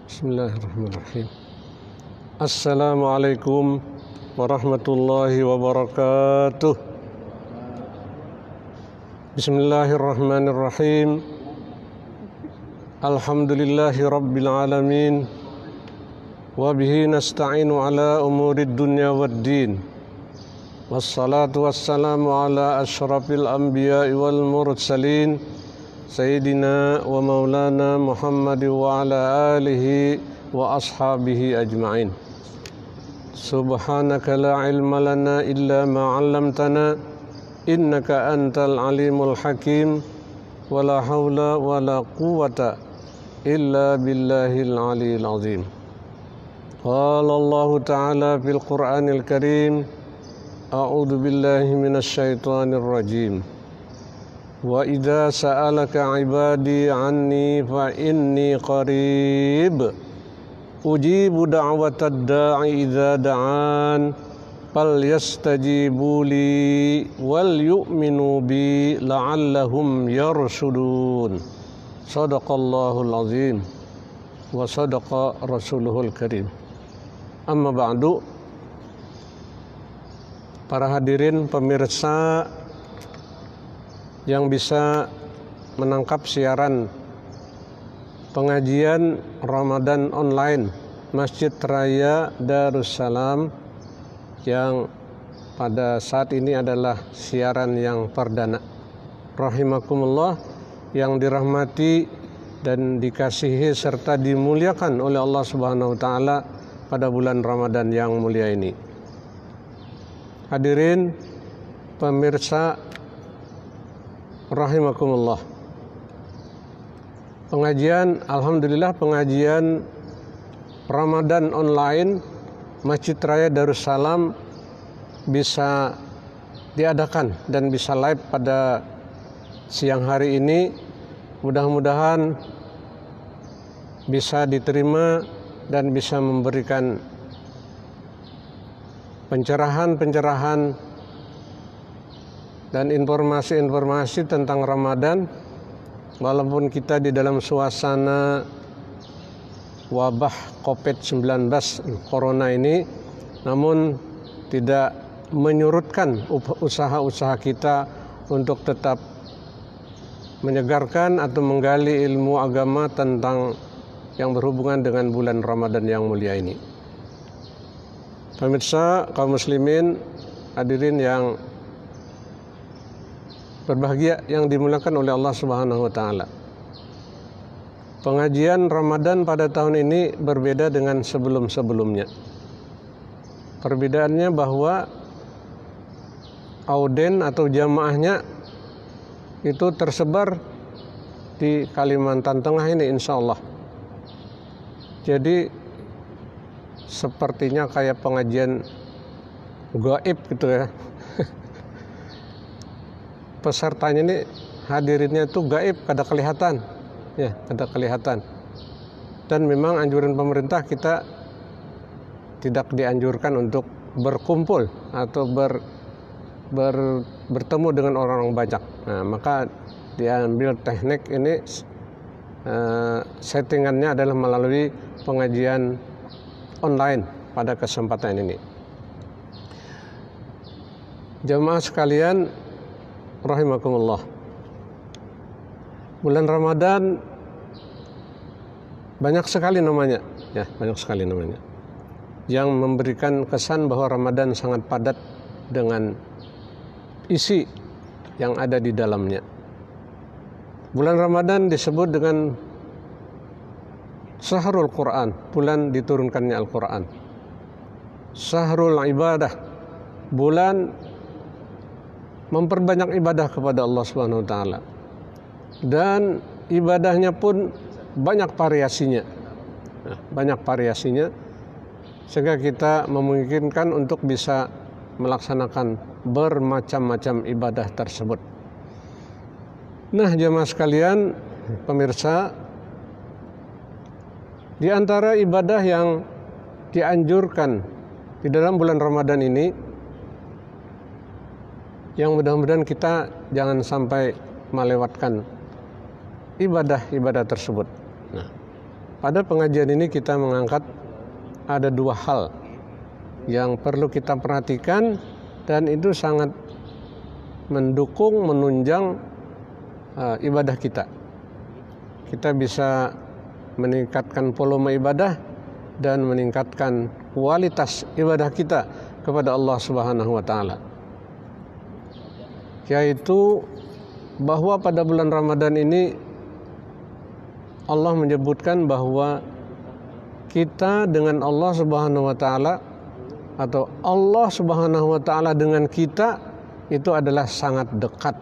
Bismillahirrahmanirrahim. Assalamualaikum warahmatullahi wabarakatuh. Bismillahirrahmanirrahim. Alhamdulillahi rabbil alamin. Wabihi nasta'inu ala umurid dunya waddin. Wassalatu wassalamu ala ashrafil anbiya'i wal mursalin Sayyidina wa maulana Muhammad wa ala alihi wa ashabihi ajma'in. Subhanaka la ilma lana illa ma 'allamtana innaka antal alimul hakim wa la hawla wa la quwwata illa billahil aliyil azim. Qala Allah ta'ala fil Qur'anil Karim, a'udzu billahi minasy syaithanir rajim. Wa idza sa'alaka 'ibadi 'anni fa inni qarib ujibu da'watad da'i idza da'an falyastajibu li wal yu'minu bi la'allahum yarshudun. Shadaqallahul azim wa shadaqa rasuluhul karim. Amma ba'du. Para hadirin pemirsa yang bisa menangkap siaran pengajian Ramadan online Masjid Raya Darussalam yang pada saat ini adalah siaran yang perdana. Rahimakumullah, yang dirahmati dan dikasihi serta dimuliakan oleh Allah Subhanahu wa taala pada bulan Ramadan yang mulia ini. Hadirin pemirsa rahimakumullah. Alhamdulillah pengajian Ramadan online Masjid Raya Darussalam bisa diadakan dan bisa live pada siang hari ini. Mudah-mudahan bisa diterima dan bisa memberikan pencerahan dan informasi-informasi tentang Ramadan, walaupun kita di dalam suasana wabah COVID-19 Corona ini, namun tidak menyurutkan usaha-usaha kita untuk tetap menyegarkan atau menggali ilmu agama tentang yang berhubungan dengan bulan Ramadan yang mulia ini. Pemirsa kaum muslimin, hadirin yang berbahagia yang dimuliakan oleh Allah Subhanahu wa taala. Pengajian Ramadan pada tahun ini berbeda dengan sebelum-sebelumnya. Perbedaannya bahwa auden atau jamaahnya itu tersebar di Kalimantan Tengah ini insyaallah. Jadi sepertinya kayak pengajian gaib gitu ya. Pesertanya ini hadirinnya itu gaib, kada kelihatan ya, kada kelihatan. Dan memang anjuran pemerintah kita tidak dianjurkan untuk berkumpul atau bertemu dengan orang-orang banyak. Nah, maka diambil teknik ini, settingannya adalah melalui pengajian online pada kesempatan ini. Jamaah sekalian rahimakumullah, bulan Ramadan banyak sekali namanya, ya, banyak sekali namanya, yang memberikan kesan bahwa Ramadan sangat padat dengan isi yang ada di dalamnya. Bulan Ramadan disebut dengan Syahrul Quran, bulan diturunkannya Al-Quran. Syahrul Ibadah, bulan memperbanyak ibadah kepada Allah Subhanahu wa taala. Dan ibadahnya pun banyak variasinya. Nah, banyak variasinya sehingga kita memungkinkan untuk bisa melaksanakan bermacam-macam ibadah tersebut. Nah, jemaah sekalian, pemirsa, di antara ibadah yang dianjurkan di dalam bulan Ramadan ini, yang mudah-mudahan kita jangan sampai melewatkan ibadah-ibadah tersebut. Nah, pada pengajian ini kita mengangkat ada dua hal yang perlu kita perhatikan, dan itu sangat mendukung, menunjang ibadah kita. Kita bisa meningkatkan volume ibadah dan meningkatkan kualitas ibadah kita kepada Allah Subhanahu wa taala. Yaitu bahwa pada bulan Ramadan ini Allah menyebutkan bahwa kita dengan Allah Subhanahu wa taala atau Allah Subhanahu wa taala dengan kita itu adalah sangat dekat,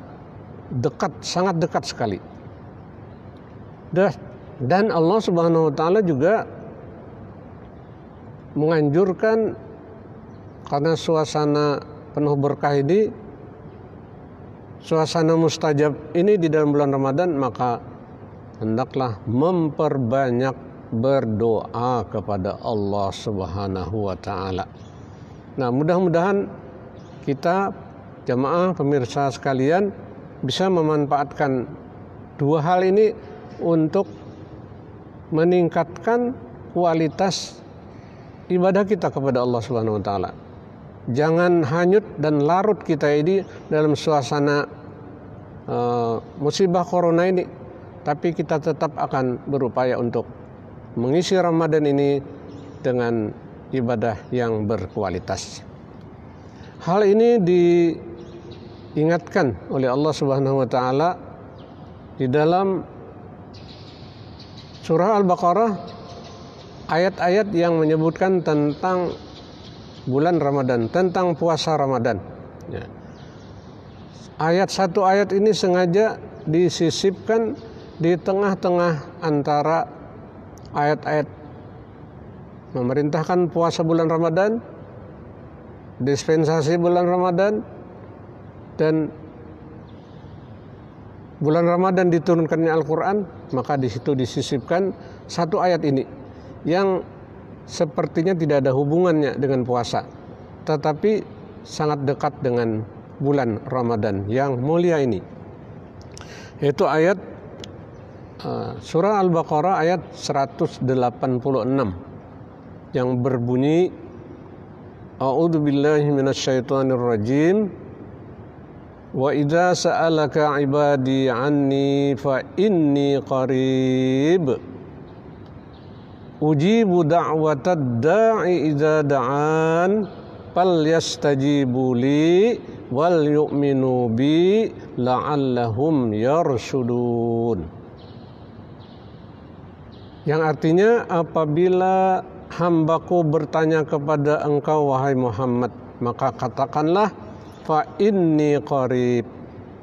sangat dekat sekali. Dan Allah Subhanahu wa taala juga menganjurkan, karena suasana penuh berkah ini, suasana mustajab ini di dalam bulan Ramadan, maka hendaklah memperbanyak berdoa kepada Allah Subhanahu wa taala. Nah, mudah-mudahan kita jamaah pemirsa sekalian bisa memanfaatkan dua hal ini untuk meningkatkan kualitas ibadah kita kepada Allah Subhanahu wa taala. Jangan hanyut dan larut kita ini dalam suasana musibah corona ini, tapi kita tetap akan berupaya untuk mengisi Ramadan ini dengan ibadah yang berkualitas. Hal ini diingatkan oleh Allah Subhanahu wa taala di dalam surah Al-Baqarah, ayat-ayat yang menyebutkan tentang bulan Ramadan, tentang puasa Ramadan. Ya. Satu ayat ini sengaja disisipkan di tengah-tengah antara ayat-ayat memerintahkan puasa bulan Ramadan, dispensasi bulan Ramadan, dan bulan Ramadan diturunkannya Al-Quran. Maka di situ disisipkan satu ayat ini yang sepertinya tidak ada hubungannya dengan puasa, tetapi sangat dekat dengan bulan Ramadan yang mulia ini, yaitu ayat surah Al-Baqarah ayat 186 yang berbunyi, A'udzubillahi minasyaitonirrajim, wa idza sa'alaka ibadi anni fa inni qarib ujibu da'watad da'i idza da'an falyastajibu li wal yu'minu bi la'allahum yarshudun. Yang artinya, apabila hambaku bertanya kepada engkau wahai Muhammad, maka katakanlah fa inni qarib,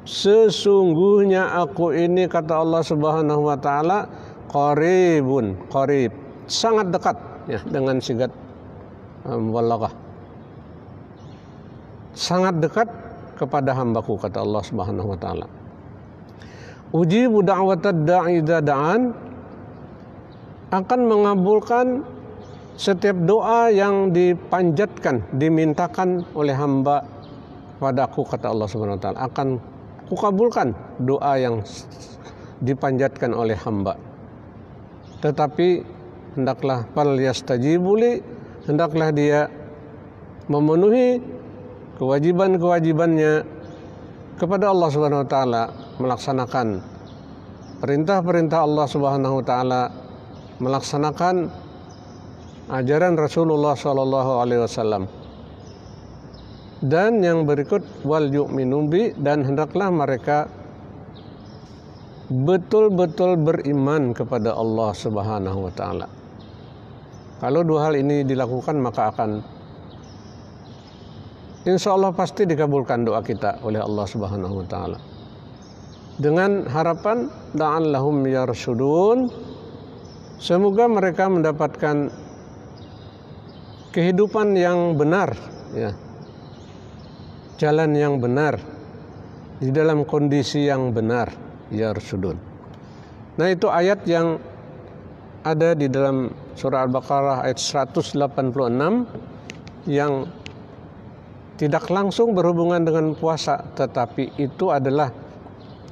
sesungguhnya aku ini, kata Allah Subhanahu wa taala, qaribun, qarib, sangat dekat, ya, dengan sigat mubalaghah, sangat dekat kepada hambaku, kata Allah Subhanahu wa taala. Ujibu da'watad da'i idza da'an, akan mengabulkan setiap doa yang dipanjatkan, dimintakan oleh hamba padaku, kata Allah Subhanahu wa taala, akan kukabulkan doa yang dipanjatkan oleh hamba. Tetapi hendaklah falyastajibuli, hendaklah dia memenuhi kewajiban-kewajibannya kepada Allah Subhanahu wa taala, melaksanakan perintah-perintah Allah Subhanahu wa taala, melaksanakan ajaran Rasulullah SAW. Dan yang berikut, wal yu'minu bi, dan hendaklah mereka betul-betul beriman kepada Allah Subhanahu wa taala. Kalau dua hal ini dilakukan, maka akan insya Allah pasti dikabulkan doa kita oleh Allah Subhanahu wa taala. Dengan harapan la'allahum yarshudun, semoga mereka mendapatkan kehidupan yang benar, ya, jalan yang benar, di dalam kondisi yang benar, yarsudun. Nah, itu ayat yang ada di dalam surah Al-Baqarah ayat 186 yang tidak langsung berhubungan dengan puasa, tetapi itu adalah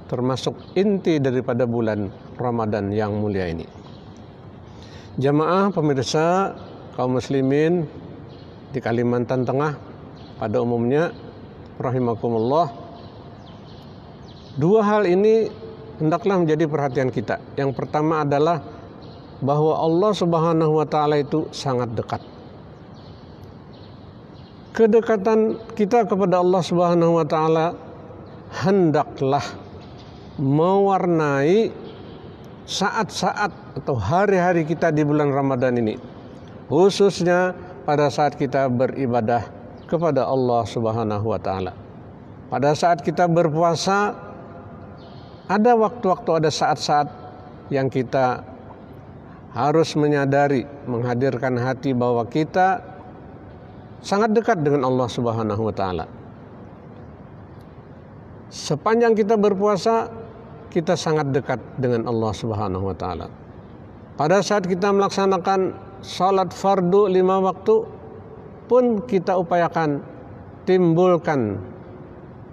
termasuk inti daripada bulan Ramadan yang mulia ini. Jamaah pemirsa kaum muslimin di Kalimantan Tengah pada umumnya, rahimakumullah, dua hal ini hendaklah menjadi perhatian kita. Yang pertama adalah bahwa Allah Subhanahu wa Ta'ala itu sangat dekat. Kedekatan kita kepada Allah Subhanahu wa Ta'ala hendaklah mewarnai saat-saat atau hari-hari kita di bulan Ramadan ini, khususnya pada saat kita beribadah kepada Allah Subhanahu wa Ta'ala. Pada saat kita berpuasa, ada waktu-waktu, ada saat-saat yang kita harus menyadari, menghadirkan hati bahwa kita sangat dekat dengan Allah Subhanahu wa Ta'ala. Sepanjang kita berpuasa, kita sangat dekat dengan Allah Subhanahu wa Ta'ala. Pada saat kita melaksanakan salat fardu 5 waktu pun kita upayakan timbulkan,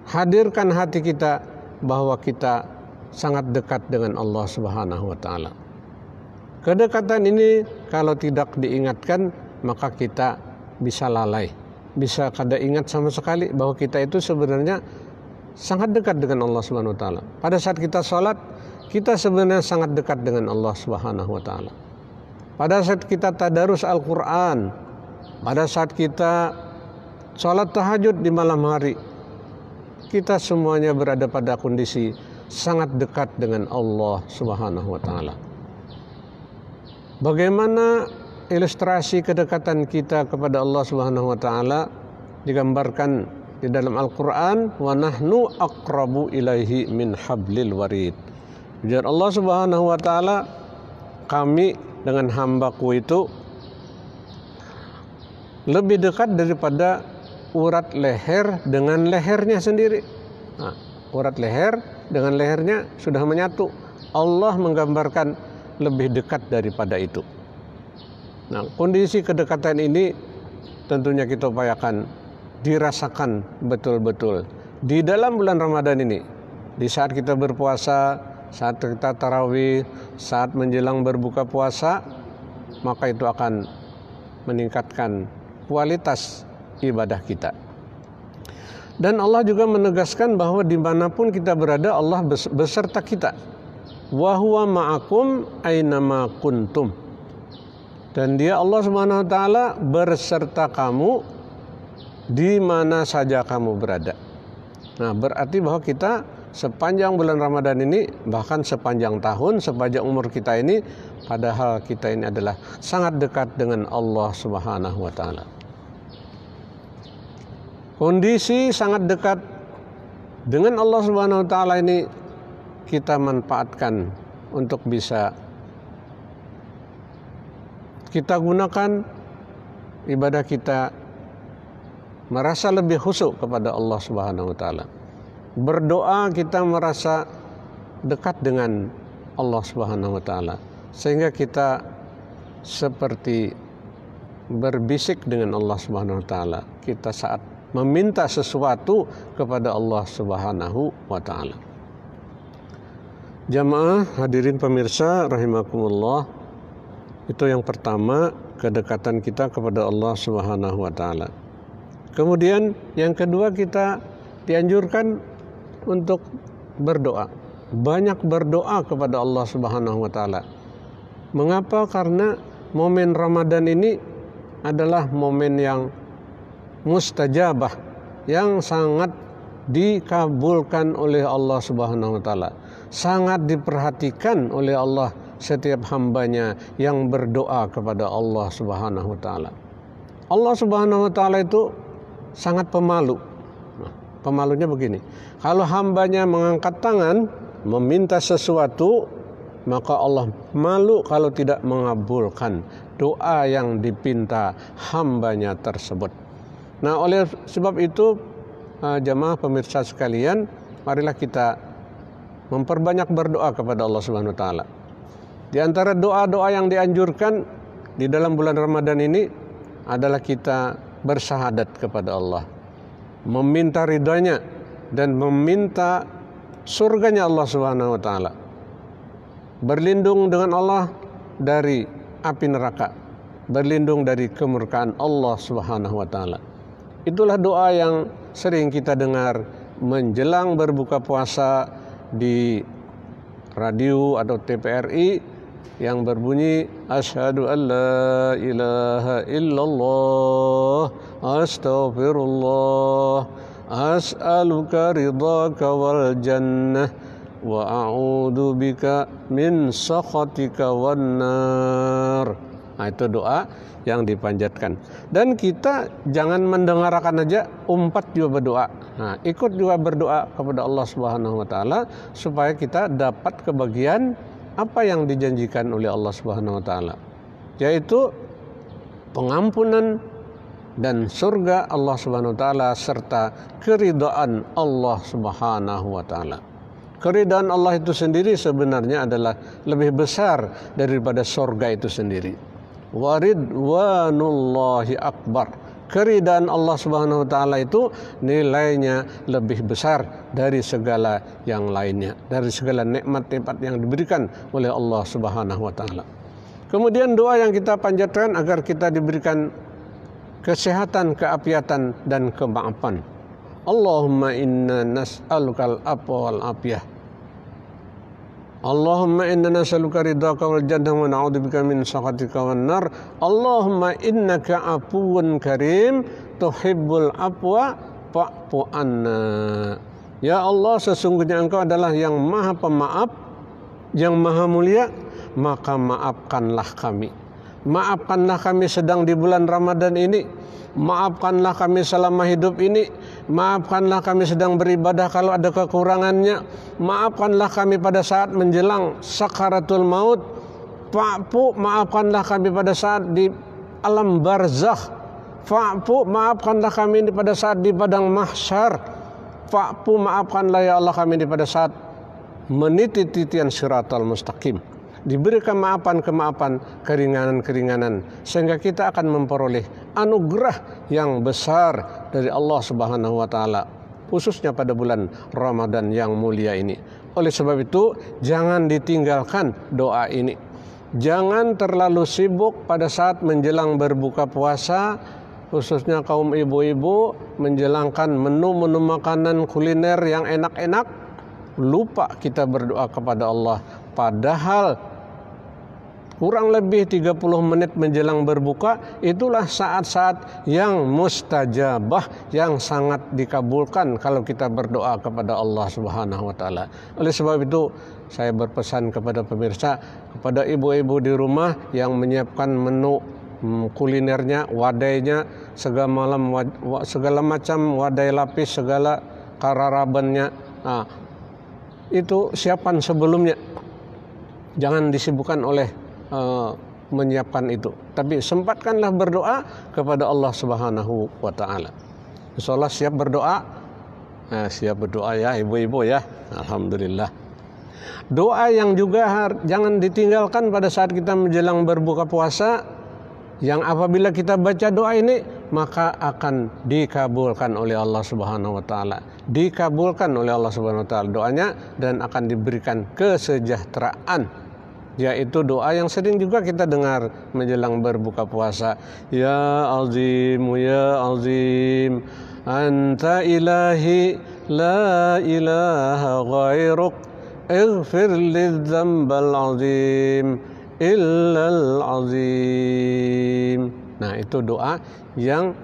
hadirkan hati kita bahwa kita sangat dekat dengan Allah Subhanahu wa Ta'ala. Kedekatan ini kalau tidak diingatkan, maka kita bisa lalai, bisa kada ingat sama sekali bahwa kita itu sebenarnya sangat dekat dengan Allah Subhanahu wa Ta'ala. Pada saat kita sholat, kita sebenarnya sangat dekat dengan Allah Subhanahu wa Ta'ala. Pada saat kita tadarus Al-Quran, pada saat kita sholat tahajud di malam hari, kita semuanya berada pada kondisi sangat dekat dengan Allah Subhanahu wa Ta'ala. Bagaimana ilustrasi kedekatan kita kepada Allah Subhanahu wa Ta'ala digambarkan di dalam Al-Quran, wa nahnu aqrabu ilaihi min hablil warid. Ujar Allah Subhanahu wa Ta'ala, kami dengan hambaku itu lebih dekat daripada urat leher dengan lehernya sendiri. Nah, urat leher dengan lehernya sudah menyatu. Allah menggambarkan lebih dekat daripada itu. Nah, kondisi kedekatan ini tentunya kita upayakan dirasakan betul-betul di dalam bulan Ramadan ini. Di saat kita berpuasa, saat kita tarawih, saat menjelang berbuka puasa, maka itu akan meningkatkan kualitas ibadah kita. Dan Allah juga menegaskan bahwa dimanapun kita berada, Allah beserta kita. Wa huwa ma'akum ainama kuntum. Dan Dia, Allah Subhanahu wa Ta'ala, berserta kamu di mana saja kamu berada. Nah, berarti bahwa kita sepanjang bulan Ramadan ini, bahkan sepanjang tahun, sepanjang umur kita ini, padahal kita ini adalah sangat dekat dengan Allah Subhanahu wa Ta'ala. Kondisi sangat dekat dengan Allah Subhanahu wa Ta'ala ini kita manfaatkan untuk bisa kita gunakan ibadah kita, merasa lebih khusyuk kepada Allah Subhanahu wa Ta'ala. Berdoa kita merasa dekat dengan Allah Subhanahu wa Ta'ala, sehingga kita seperti berbisik dengan Allah Subhanahu wa Ta'ala kita saat meminta sesuatu kepada Allah Subhanahu wa Ta'ala. Jamaah hadirin pemirsa rahimakumullah, itu yang pertama, kedekatan kita kepada Allah Subhanahu wa Ta'ala. Kemudian yang kedua, kita dianjurkan untuk berdoa. Banyak berdoa kepada Allah Subhanahu wa Ta'ala. Mengapa? Karena momen Ramadan ini adalah momen yang mustajabah, yang sangat dikabulkan oleh Allah Subhanahu wa Ta'ala. Sangat diperhatikan oleh Allah setiap hambanya yang berdoa kepada Allah Subhanahu wa Ta'ala. Allah Subhanahu wa Ta'ala itu sangat pemalu. Nah, pemalunya begini, kalau hambanya mengangkat tangan meminta sesuatu, maka Allah malu kalau tidak mengabulkan doa yang dipinta hambanya tersebut. Nah, oleh sebab itu jamaah pemirsa sekalian, marilah kita memperbanyak berdoa kepada Allah Subhanahu wa Ta'ala. Di antara doa-doa yang dianjurkan di dalam bulan Ramadan ini adalah kita bersyahadat kepada Allah, meminta ridhanya dan meminta surganya Allah Subhanahu wa Ta'ala, berlindung dengan Allah dari api neraka, berlindung dari kemurkaan Allah Subhanahu wa taala. Itulah doa yang sering kita dengar menjelang berbuka puasa di radio atau TVRI yang berbunyi asyhadu an la ilaha illallah astaghfirullah as'aluka ridhaka wal jannah wa a'udzu bika min sakhatika wan nar. Nah, itu doa yang dipanjatkan. Dan kita jangan mendengarkan aja, umpat juga berdoa. Nah, ikut juga berdoa kepada Allah Subhanahu wa taala supaya kita dapat kebagian apa yang dijanjikan oleh Allah Subhanahu wa taala, yaitu pengampunan dan surga Allah Subhanahu wa taala serta keridhaan Allah Subhanahu wa taala. Keridhaan Allah itu sendiri sebenarnya adalah lebih besar daripada surga itu sendiri. Wa ridwanullahi akbar. Keridhaan Allah Subhanahu wa taala itu nilainya lebih besar dari segala yang lainnya, dari segala nikmat-nikmat yang diberikan oleh Allah Subhanahu wa taala. Kemudian doa yang kita panjatkan agar kita diberikan kesehatan, keapiatan dan kemaafan. Allahumma inna nas'alukal afwa wal afiyah. Allahumma inna nas'aluka ridhaka wal jannah wa na'udzubika min sakhatika wan nar. Allahumma innaka afuwun karim tuhibbul afwa fa'fu anna. Ya Allah, sesungguhnya Engkau adalah yang Maha Pemaaf, yang Maha Mulia, maka maafkanlah kami. Maafkanlah kami sedang di bulan Ramadan ini. Maafkanlah kami selama hidup ini. Maafkanlah kami sedang beribadah kalau ada kekurangannya. Maafkanlah kami pada saat menjelang sakaratul maut. Fa'fu, maafkanlah kami pada saat di alam barzakh. Fa'fu, maafkanlah kami pada saat di padang mahsyar. Fa'fu, maafkanlah ya Allah kami pada saat meniti titian siratal mustaqim. Diberi kemaafan-kemaafan, keringanan-keringanan, sehingga kita akan memperoleh anugerah yang besar dari Allah Subhanahu wa taala, khususnya pada bulan Ramadan yang mulia ini. Oleh sebab itu, jangan ditinggalkan doa ini. Jangan terlalu sibuk pada saat menjelang berbuka puasa, khususnya kaum ibu-ibu menjelangkan menu-menu makanan kuliner yang enak-enak, lupa kita berdoa kepada Allah. Padahal kurang lebih 30 menit menjelang berbuka, itulah saat-saat yang mustajabah, yang sangat dikabulkan kalau kita berdoa kepada Allah Subhanahu wa taala. Oleh sebab itu, saya berpesan kepada pemirsa, kepada ibu-ibu di rumah yang menyiapkan menu kulinernya, wadainya, segala macam wadai lapis, segala kararabannya. Nah, itu siapan sebelumnya. Jangan disibukkan oleh menyiapkan itu, tapi sempatkanlah berdoa kepada Allah Subhanahu wa taala. Insyaallah siap berdoa. Siap berdoa ya ibu-ibu ya. Alhamdulillah. Doa yang juga jangan ditinggalkan pada saat kita menjelang berbuka puasa, yang apabila kita baca doa ini maka akan dikabulkan oleh Allah Subhanahu wa taala. Dikabulkan oleh Allah Subhanahu wa taala doanya dan akan diberikan kesejahteraan, yaitu doa yang sering juga kita dengar menjelang berbuka puasa. Ya azim, ya azim, anta ilahi, la ilaha ghairuk, ighfir lidzambal azim, illal azim. Nah, itu doa yang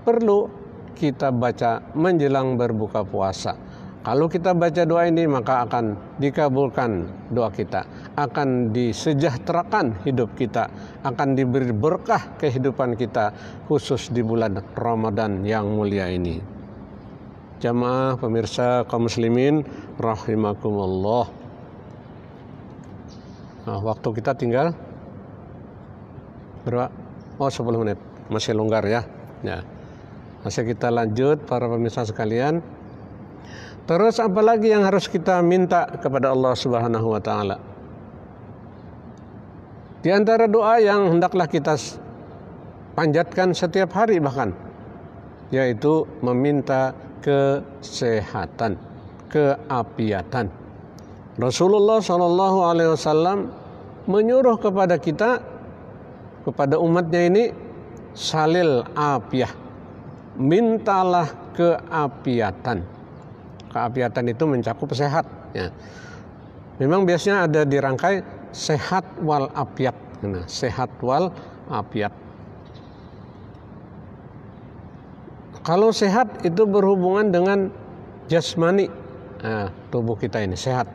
perlu kita baca menjelang berbuka puasa. Kalau kita baca doa ini maka akan dikabulkan doa kita, akan disejahterakan hidup kita, akan diberi berkah kehidupan kita, khusus di bulan Ramadan yang mulia ini. Jamaah pemirsa kaum muslimin rahimakumullah. Nah, waktu kita tinggal berapa? 10 menit. Masih longgar ya. Masih kita lanjut para pemirsa sekalian. Terus apalagi yang harus kita minta kepada Allah Subhanahu wa taala? Di antara doa yang hendaklah kita panjatkan setiap hari bahkan, yaitu meminta kesehatan, keapiatan. Rasulullah SAW menyuruh kepada kita kepada umatnya ini salil afiyah, mintalah keapiatan. Keapiatan itu mencakup sehat. Ya. Memang biasanya ada dirangkai sehat wal afiat. Nah, sehat wal afiat. Kalau sehat itu berhubungan dengan jasmani, nah, tubuh kita ini sehat.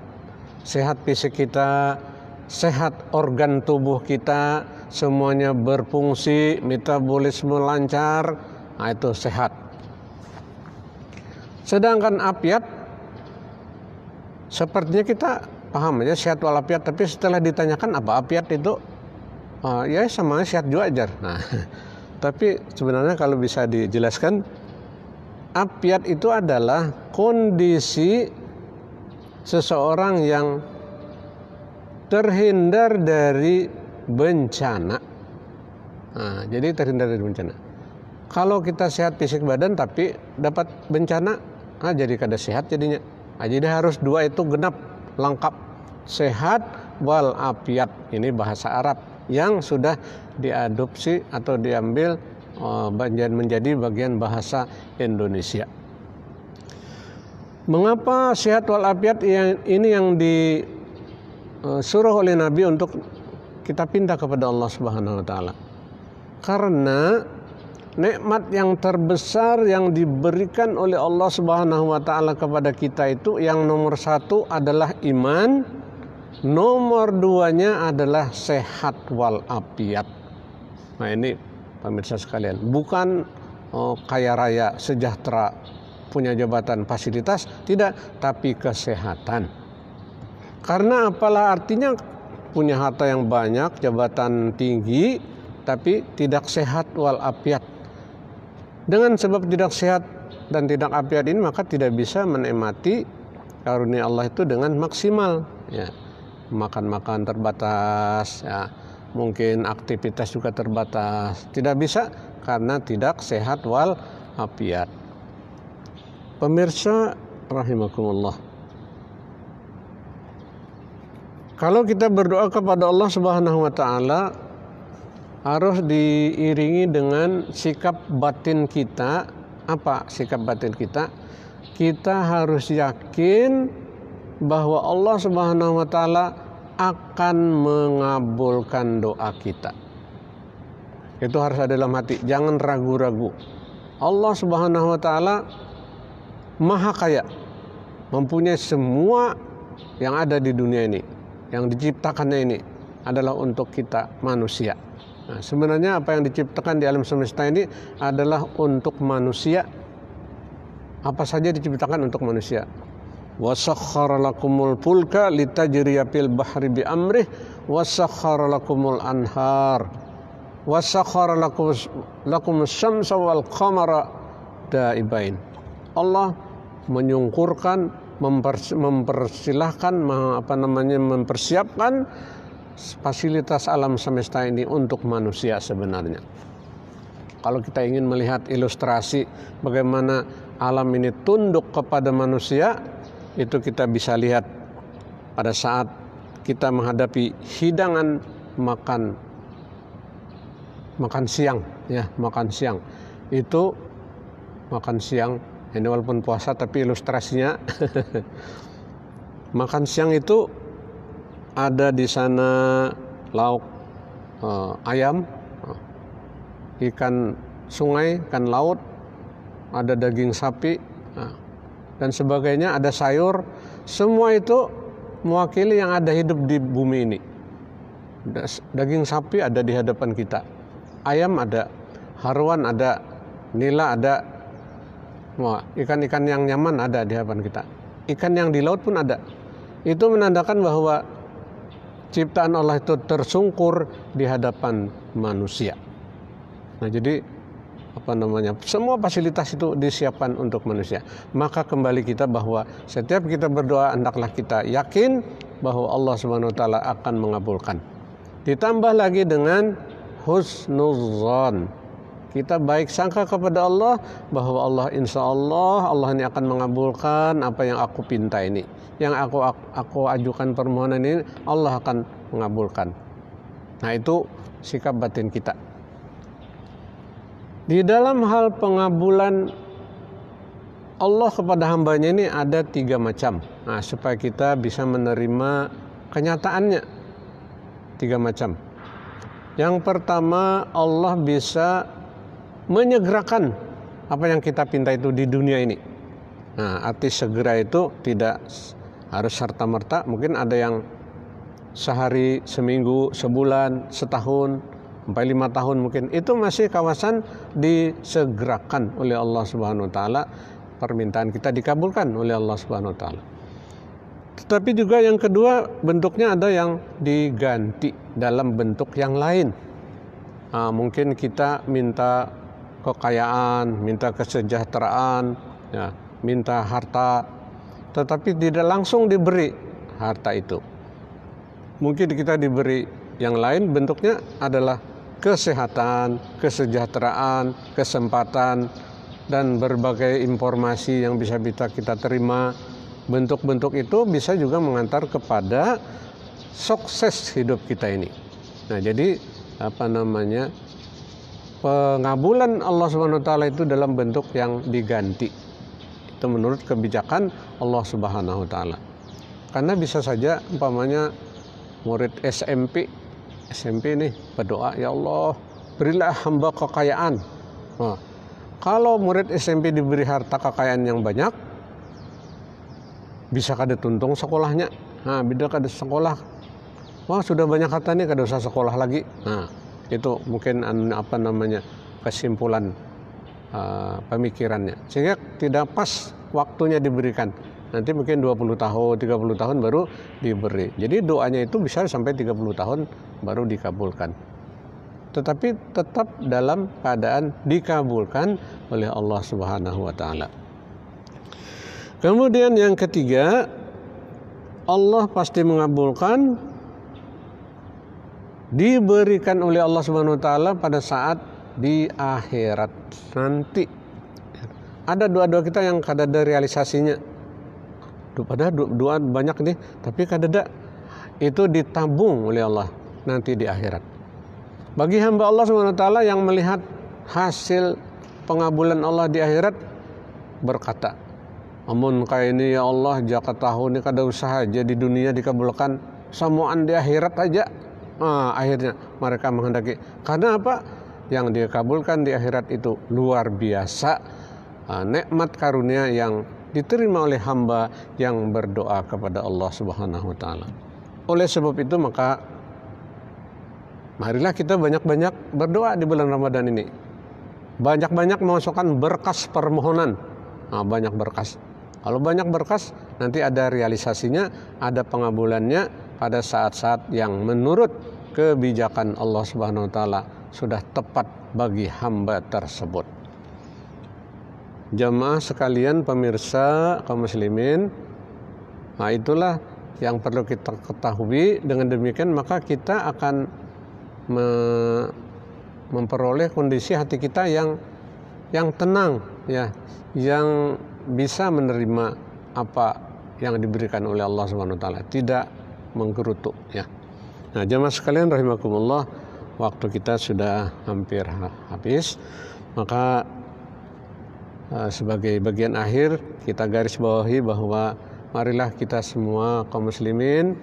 Sehat fisik kita, sehat organ tubuh kita, semuanya berfungsi, metabolisme lancar, nah itu sehat. Sedangkan afiat, sepertinya kita paham aja sehat walafiat, tapi setelah ditanyakan apa afiat itu, ya sama sehat juga aja. Nah, tapi sebenarnya kalau bisa dijelaskan, afiat itu adalah kondisi seseorang yang terhindar dari bencana. Nah, jadi terhindar dari bencana. Kalau kita sehat fisik badan tapi dapat bencana, jadi kada sehat jadinya. Nah, jadi harus dua itu genap, lengkap. Sehat wal afiat. Ini bahasa Arab yang sudah diadopsi atau diambil menjadi bagian bahasa Indonesia. Mengapa sehat wal afiat ini yang disuruh oleh Nabi untuk kita pinta kepada Allah Subhanahu wa taala? Karena nikmat yang terbesar yang diberikan oleh Allah Subhanahu wa taala kepada kita itu yang nomor satu adalah iman, nomor duanya adalah sehat wal afiat. Nah ini pemirsa sekalian, bukan kaya raya, sejahtera, punya jabatan, fasilitas, tidak, tapi kesehatan. Karena apalah artinya punya harta yang banyak, jabatan tinggi, tapi tidak sehat wal afiat. Dengan sebab tidak sehat dan tidak afiat ini, maka tidak bisa menikmati karunia Allah itu dengan maksimal. Ya, makan terbatas, ya, mungkin aktivitas juga terbatas, tidak bisa karena tidak sehat wal afiat. Pemirsa rahimakumullah, kalau kita berdoa kepada Allah Subhanahu wa taala harus diiringi dengan sikap batin kita. Apa sikap batin kita? Kita harus yakin bahwa Allah Subhanahu wa taala akan mengabulkan doa kita. Itu harus ada dalam hati, jangan ragu-ragu. Allah Subhanahu wa taala Maha kaya, mempunyai semua yang ada di dunia ini, yang diciptakannya ini adalah untuk kita manusia. Nah, sebenarnya apa yang diciptakan di alam semesta ini adalah untuk manusia. Apa saja diciptakan untuk manusia. وَسَخَّرَ لَكُمُ الْفُلْكَ لِتَجْرِيَ فِي الْبَحْرِ بِأَمْرِهِ وَسَخَّرَ لَكُمُ الْأَنْهَارَ وَسَخَّرَ لَكُمُ الشَّمْسَ وَالْقَمَرَ دَائِبَيْنِ. Allah menyungkurkan, mempersilahkan, mempersiapkan fasilitas alam semesta ini untuk manusia sebenarnya. Kalau kita ingin melihat ilustrasi bagaimana alam ini tunduk kepada manusia, itu kita bisa lihat pada saat kita menghadapi hidangan makan siang, ya, makan siang. Itu makan siang ini walaupun puasa tapi ilustrasinya makan siang itu ada di sana lauk ayam, ikan sungai, ikan laut, ada daging sapi, dan sebagainya, ada sayur. Semua itu mewakili yang ada hidup di bumi ini. Daging sapi ada di hadapan kita, ayam ada, haruan ada, nila ada, ikan-ikan yang nyaman ada di hadapan kita, ikan yang di laut pun ada. Itu menandakan bahwa ciptaan Allah itu tersungkur di hadapan manusia. Nah, jadi semua fasilitas itu disiapkan untuk manusia. Maka kembali kita bahwa setiap kita berdoa hendaklah kita yakin bahwa Allah Subhanahu wa taala akan mengabulkan. Ditambah lagi dengan husnuzan. Kita baik sangka kepada Allah bahwa Allah, insya Allah ini akan mengabulkan apa yang aku pinta ini, yang aku ajukan permohonan ini, Allah akan mengabulkan. Nah, itu sikap batin kita. Di dalam hal pengabulan Allah kepada hambanya ini ada 3 macam. Nah, supaya kita bisa menerima kenyataannya 3 macam. Yang pertama, Allah bisa menyegerakan apa yang kita pinta itu di dunia ini. Nah, arti segera itu tidak harus serta-merta. Mungkin ada yang sehari, seminggu, sebulan, setahun, sampai 5 tahun mungkin. Itu masih kawasan disegerakan oleh Allah Subhanahu wa taala. Permintaan kita dikabulkan oleh Allah Subhanahu wa taala. Tetapi juga yang kedua, bentuknya ada yang diganti dalam bentuk yang lain. Nah, mungkin kita minta kekayaan, minta kesejahteraan, ya, minta harta, tetapi tidak langsung diberi harta itu. Mungkin kita diberi yang lain, bentuknya adalah kesehatan, kesejahteraan, kesempatan, dan berbagai informasi yang bisa kita terima. Bentuk-bentuk itu bisa juga mengantar kepada sukses hidup kita ini. Nah, jadi pengabulan Allah Subhanahu wa taala itu dalam bentuk yang diganti. Itu menurut kebijakan Allah Subhanahu wa taala. Karena bisa saja umpamanya murid SMP nih berdoa, ya Allah, berilah hamba kekayaan. Nah, kalau murid SMP diberi harta kekayaan yang banyak, bisa kada tuntung sekolahnya. Nah, bila kada sekolah, wah sudah banyak harta nih, kada usah sekolah lagi. Nah, itu mungkin kesimpulan pemikirannya. Sehingga tidak pas waktunya diberikan. Nanti mungkin 20 tahun, 30 tahun baru diberi. Jadi doanya itu bisa sampai 30 tahun baru dikabulkan. Tetapi tetap dalam keadaan dikabulkan oleh Allah Subhanahu wa taala. Kemudian yang ketiga, Allah pasti mengabulkan, diberikan oleh Allah Subhanahu wa taala pada saat di akhirat nanti. Ada doa-doa kita yang kada ada realisasinya. Padahal doa banyak nih, tapi kada ada. Itu ditabung oleh Allah nanti di akhirat. Bagi hamba Allah Subhanahu wa taala yang melihat hasil pengabulan Allah di akhirat, berkata, amun kayak ini ya Allah, jaka tahu ini kada usah aja di dunia dikabulkan, samuan di akhirat aja. Akhirnya mereka menghendaki. Karena apa? Yang dikabulkan di akhirat itu luar biasa. Nikmat karunia yang diterima oleh hamba yang berdoa kepada Allah Subhanahu wa taala. Oleh sebab itu maka marilah kita banyak-banyak berdoa di bulan Ramadan ini. Banyak-banyak memasukkan berkas permohonan. Banyak berkas. Kalau banyak berkas, nanti ada realisasinya, ada pengabulannya pada saat-saat yang menurut kebijakan Allah Subhanahu wa taala sudah tepat bagi hamba tersebut. Jamaah sekalian, pemirsa kaum muslimin, itulah yang perlu kita ketahui. Dengan demikian maka kita akan memperoleh kondisi hati kita yang tenang, ya, yang bisa menerima apa yang diberikan oleh Allah Subhanahu wa taala, tidak menggerutu, ya. Nah, jamaah sekalian rahimakumullah, waktu kita sudah hampir habis. Maka sebagai bagian akhir kita garis bawahi bahwa marilah kita semua kaum muslimin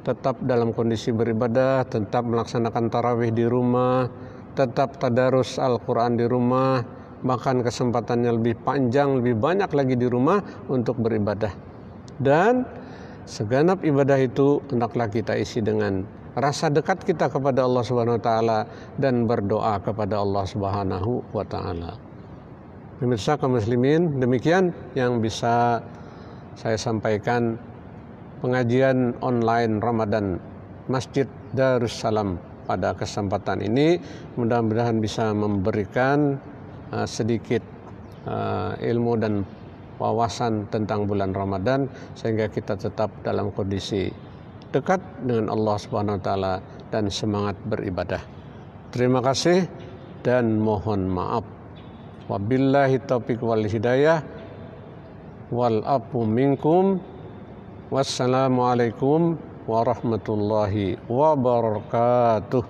tetap dalam kondisi beribadah, tetap melaksanakan tarawih di rumah, tetap tadarus Al-Quran di rumah, bahkan kesempatannya lebih panjang, lebih banyak lagi di rumah untuk beribadah. Dan segenap ibadah itu hendaklah kita isi dengan rasa dekat kita kepada Allah Subhanahu wa taala dan berdoa kepada Allah Subhanahu wa taala. Pemirsa kaum muslimin, demikian yang bisa saya sampaikan pengajian online Ramadan Masjid Darussalam pada kesempatan ini. Mudah-mudahan bisa memberikan sedikit ilmu dan wawasan tentang bulan Ramadan, sehingga kita tetap dalam kondisi dekat dengan Allah Subhanahu wa taala dan semangat beribadah. Terima kasih dan mohon maaf. Wabillahi taufiq wal hidayah wal afu minkum. Wassalamualaikum warahmatullahi wabarakatuh.